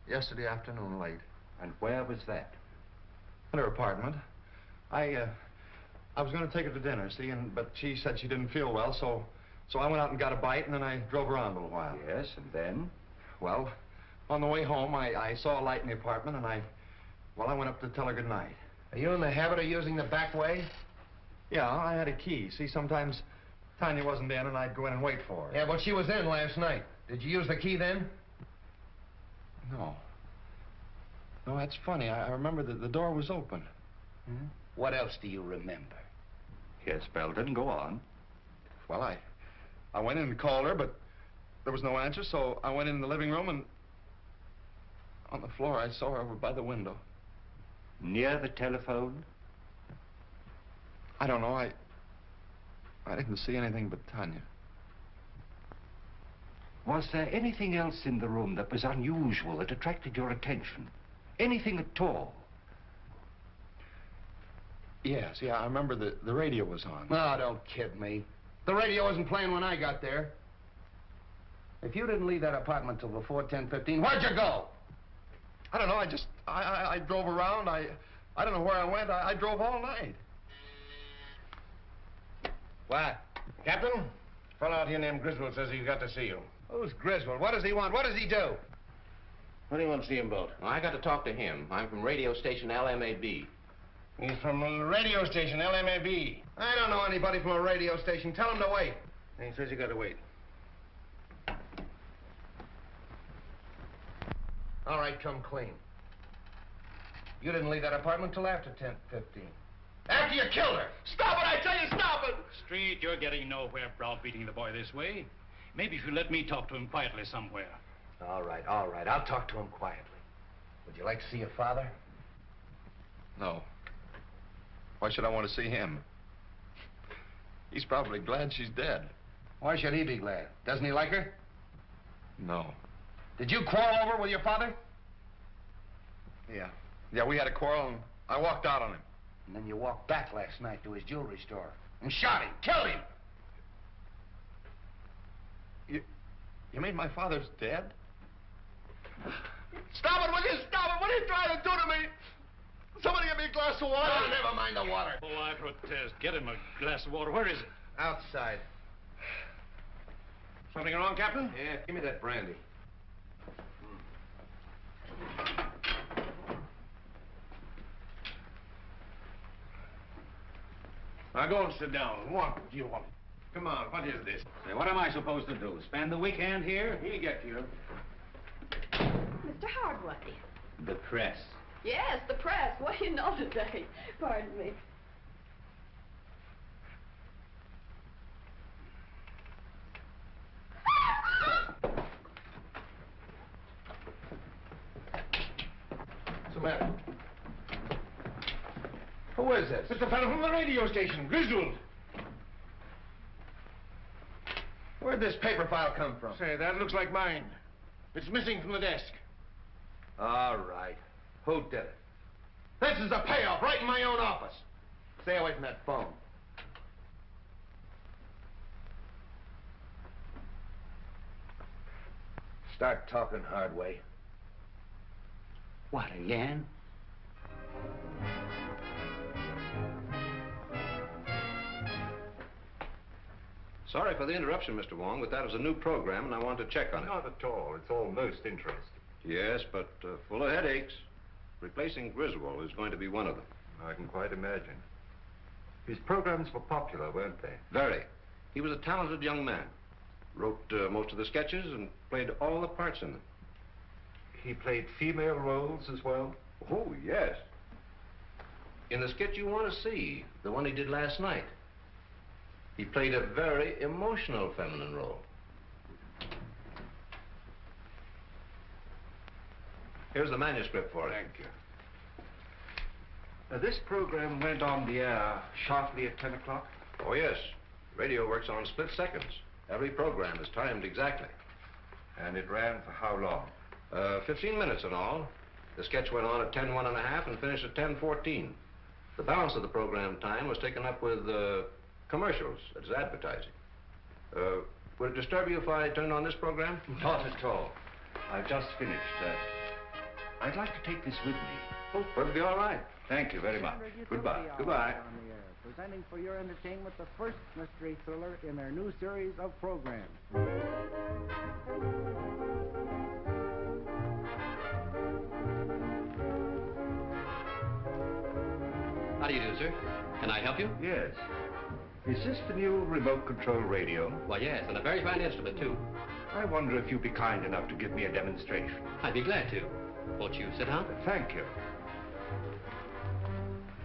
yesterday afternoon late. And where was that? In her apartment. I was going to take her to dinner, see, but she said she didn't feel well, so I went out and got a bite, and then I drove around a little while. Yes, and then? Well, on the way home, I saw a light in the apartment, and I went up to tell her good night. Are you in the habit of using the back way? Yeah, I had a key. See, sometimes Tanya wasn't in, and I'd go in and wait for her. Yeah, but she was in last night. Did you use the key then? No. No, that's funny. I remember that the door was open. Hmm? What else do you remember? Yes, Belden, go on. Well, I went in and called her, but there was no answer, so I went in the living room, and on the floor I saw her over by the window. Near the telephone? I don't know. I didn't see anything but Tanya. Was there anything else in the room that was unusual, that attracted your attention? Anything at all? Yes, yeah, I remember the radio was on. Oh, don't kid me. The radio wasn't playing when I got there. If you didn't leave that apartment till before 10:15, where'd you go? I don't know, I drove around. I don't know where I went. I drove all night. What? Captain? A fellow out here named Griswold says he's got to see you. Who's Griswold? What does he want? What does he do? What do you want to see him about? Well, I got to talk to him. I'm from radio station LMAB. He's from the radio station, LMAB. I don't know anybody from a radio station. Tell him to wait. He says you got to wait. All right, come clean. You didn't leave that apartment till after 10:15. After you killed her! Stop it, I tell you, stop it! Street, you're getting nowhere browbeating the boy this way. Maybe if you let me talk to him quietly somewhere. All right. I'll talk to him quietly. Would you like to see your father? No. Why should I want to see him? He's probably glad she's dead. Why should he be glad? Doesn't he like her? No. Did you quarrel over with your father? Yeah. Yeah, we had a quarrel and I walked out on him. And then you walked back last night to his jewelry store and shot him, killed him. You mean my father's dead? Stop it, will you? Stop it! What are you trying to do to me? Somebody give me a glass of water. Oh, never mind the water. Oh, I protest. Get him a glass of water. Where is it? Outside. Something wrong, Captain? Yeah, give me that brandy. Now go and sit down. What do you want? Come on, what is this? Say, what am I supposed to do? Spend the weekend here? He'll get you. Mr. Hardway. The press. Yes, the press. What do you know today? Pardon me. What's the matter? Who is this? It's the fellow from the radio station, Griswold. Where'd this paper file come from? Say, that looks like mine. It's missing from the desk. All right. Who did it? This is a payoff right in my own office. Stay away from that phone. Start talking, Hardway. What, again? Sorry for the interruption, Mr. Wong, but that was a new program, and I want to check on it. Not at all. It's all most interesting. Yes, but full of headaches. Replacing Griswold is going to be one of them. I can quite imagine. His programs were popular, weren't they? Very. He was a talented young man. Wrote most of the sketches and played all the parts in them. He played female roles as well? Oh, yes. In the sketch you want to see, the one he did last night, he played a very emotional feminine role. Here's the manuscript for it. Thank you. This program went on the air sharply at 10 o'clock? Oh, yes. Radio works on split seconds. Every program is timed exactly. And it ran for how long? 15 minutes in all. The sketch went on at 10:01 and finished at 10:14. The balance of the program time was taken up with commercials. That's advertising. Would it disturb you if I turned on this program? Not at all. I've just finished. I'd like to take this with me. Oh, that'll be all right. Thank you very much. Goodbye. Goodbye. Presenting for your entertainment the first mystery thriller in their new series of programs. How do you do, sir? Can I help you? Yes. Is this the new remote control radio? Why, yes, and a very fine instrument, too. I wonder if you'd be kind enough to give me a demonstration. I'd be glad to. Won't you sit down? Thank you.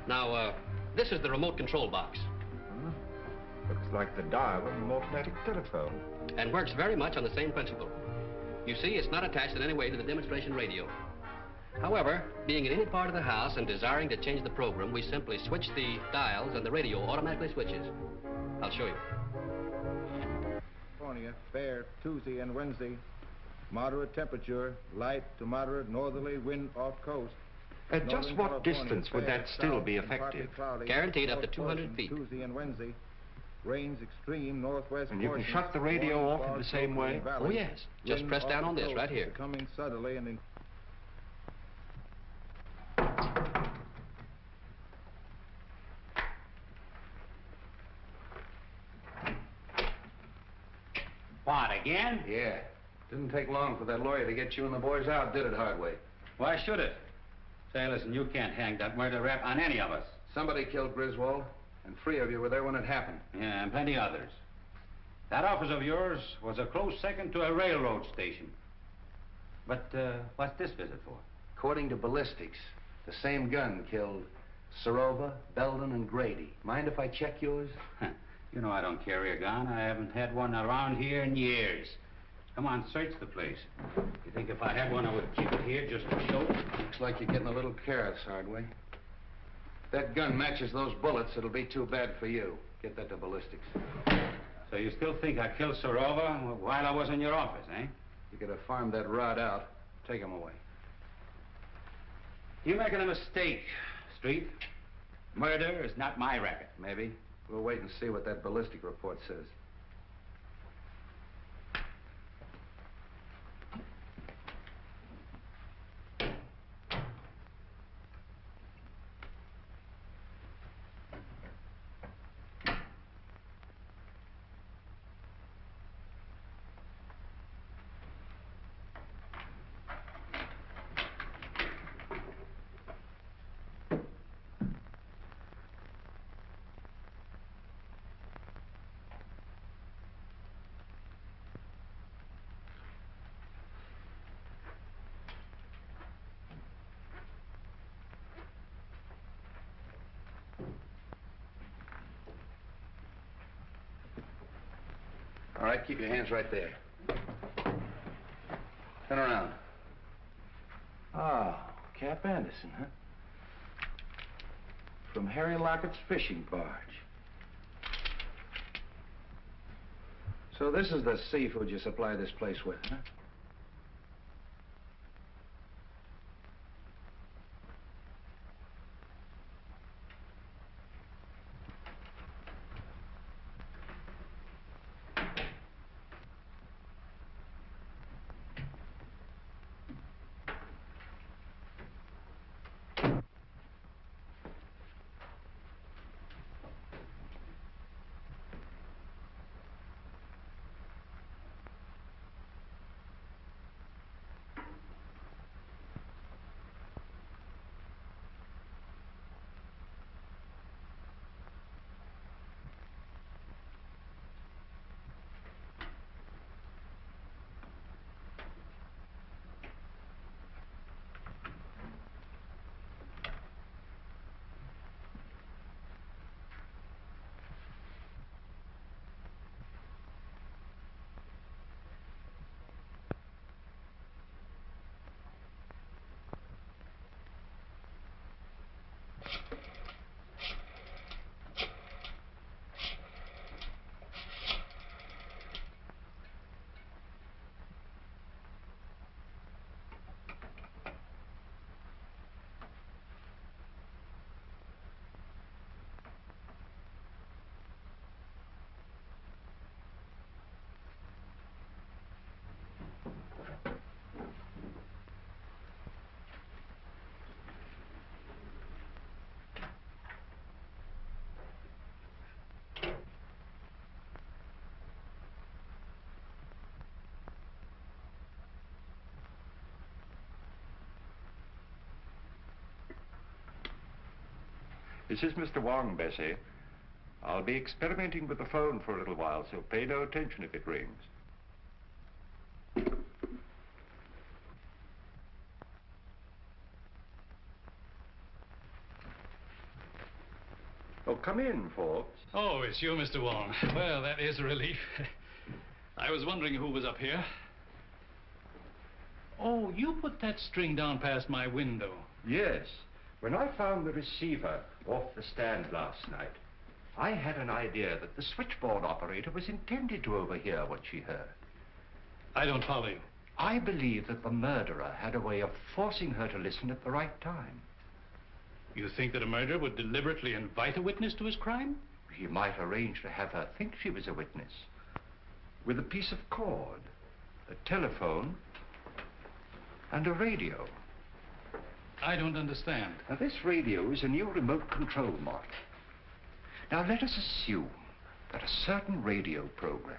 Now, this is the remote control box. Looks like the dial of an automatic telephone. And works very much on the same principle. You see, it's not attached in any way to the demonstration radio. However, being in any part of the house and desiring to change the program, we simply switch the dials and the radio automatically switches. I'll show you. California, fair Tuesday and Wednesday. Moderate temperature, light to moderate northerly wind off coast. At just Northern what California, distance would fair that still south be and partly effective? cloudy, Guaranteed up to north 200 portion, feet. Tuesday and Wednesday. Rains extreme northwest And you can portions, shut the radio warm off in fog the same locally way? in valleys. Oh, yes. Just Wind press off down the on this coast right here. Becoming southerly and What, again? Yeah. Didn't take long for that lawyer to get you and the boys out, did it, Hardway? Why should it? Say, listen, you can't hang that murder rap on any of us. Somebody killed Griswold, and 3 of you were there when it happened. Yeah, and plenty others. That office of yours was a close second to a railroad station. But what's this visit for? According to ballistics, the same gun killed Serova, Belden, and Grady. Mind if I check yours? You know I don't carry a gun. I haven't had one around here in years. Come on, search the place. You think if I had one, I would keep it here just to show? Looks like you're getting a little careless, Hardway. If that gun matches those bullets, it'll be too bad for you. Get that to ballistics. So you still think I killed Serova while I was in your office, eh? You could have farmed that rod out. Take him away. You're making a mistake, Street. Murder is not my racket. Maybe. We'll wait and see what that ballistic report says. All right, keep your hands right there. Turn around. Ah, Cap Anderson, huh? From Harry Lockett's fishing barge. So this is the seafood you supply this place with, huh? This is Mr. Wong, Bessie. I'll be experimenting with the phone for a little while, so pay no attention if it rings. Oh, come in, Forbes. Oh, it's you, Mr. Wong. Well, that is a relief. I was wondering who was up here. Oh, you put that string down past my window. Yes. When I found the receiver off the stand last night, I had an idea that the switchboard operator was intended to overhear what she heard. I don't follow you. I believe that the murderer had a way of forcing her to listen at the right time. You think that a murderer would deliberately invite a witness to his crime? He might arrange to have her think she was a witness. With a piece of cord, a telephone, and a radio. I don't understand. Now, this radio is a new remote control model. Now, let us assume that a certain radio program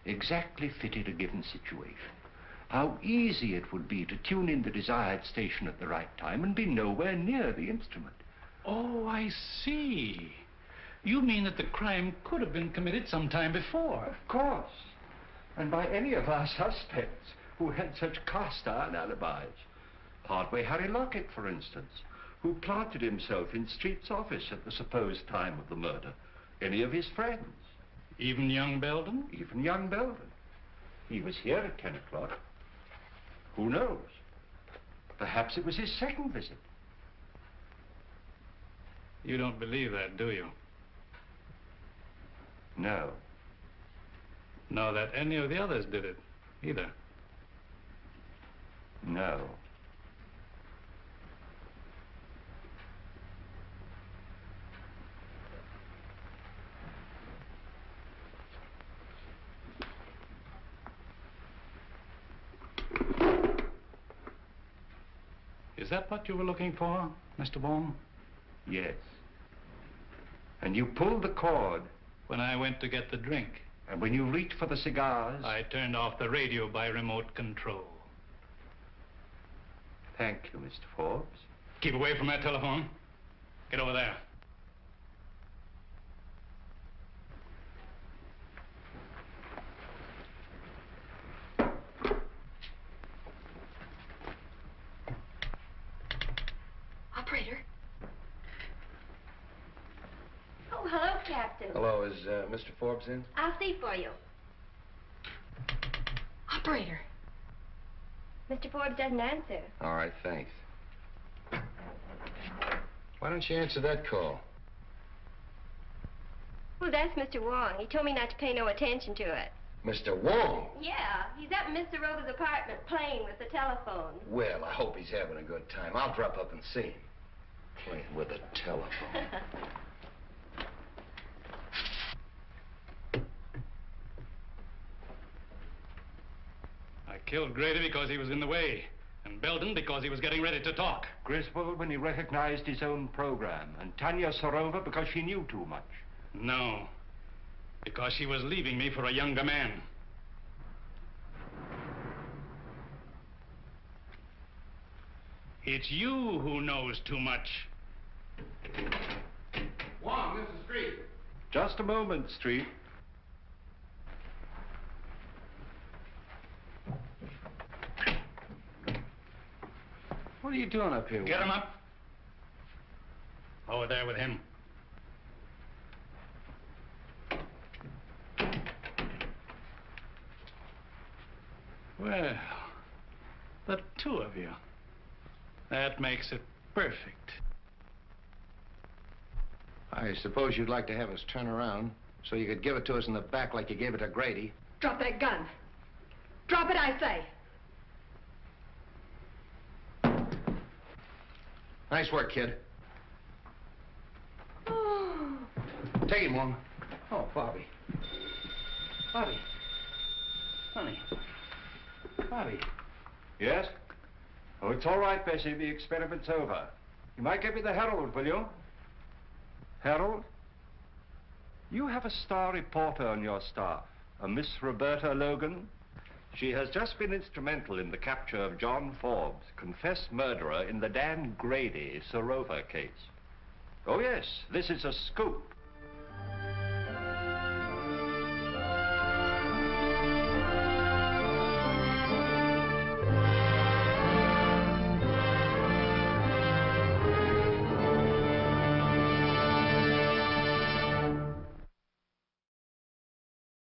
exactly fitted a given situation. How easy it would be to tune in the desired station at the right time and be nowhere near the instrument. Oh, I see. You mean that the crime could have been committed some time before? Of course. And by any of our suspects who had such cast-iron alibis. Hardway Harry Lockett, for instance, who planted himself in Street's office at the supposed time of the murder. Any of his friends. Even young Belden? Even young Belden. He was here at 10 o'clock. Who knows? Perhaps it was his second visit. You don't believe that, do you? No. Nor that any of the others did it, either? No. Is that what you were looking for, Mr. Wong? Yes. And you pulled the cord. When I went to get the drink. And when you reached for the cigars? I turned off the radio by remote control. Thank you, Mr. Forbes. Keep away from that telephone. Get over there. Operator. Oh, hello, Captain. Hello, is Mr. Forbes in? I'll see for you. Operator. Mr. Forbes doesn't answer. All right, thanks. Why don't you answer that call? Well, that's Mr. Wong. He told me not to pay no attention to it. Mr. Wong? Yeah, he's up in Mr. Rover's apartment playing with the telephone. Well, I hope he's having a good time. I'll drop up and see him. Playing with a telephone. I killed Grady because he was in the way, and Belden because he was getting ready to talk. Griswold when he recognized his own program, and Tanya Sorova because she knew too much. No, because she was leaving me for a younger man. It's you who knows too much. Wong, this is Street. Just a moment, Street. What are you doing up here? Get him up. Over there with him. Well, the two of you. That makes it perfect. I suppose you'd like to have us turn around so you could give it to us in the back like you gave it to Grady. Drop that gun. Drop it, I say. Nice work, kid. Take him, Wong. Oh, Bobby. Bobby. Honey. Bobby. Yes? Oh, it's all right, Bessie. The experiment's over. You might give me the Herald, will you? Herald? You have a star reporter on your staff, a Miss Roberta Logan. She has just been instrumental in the capture of John Forbes, confessed murderer in the Dan Grady Sorova case. Oh, yes, this is a scoop.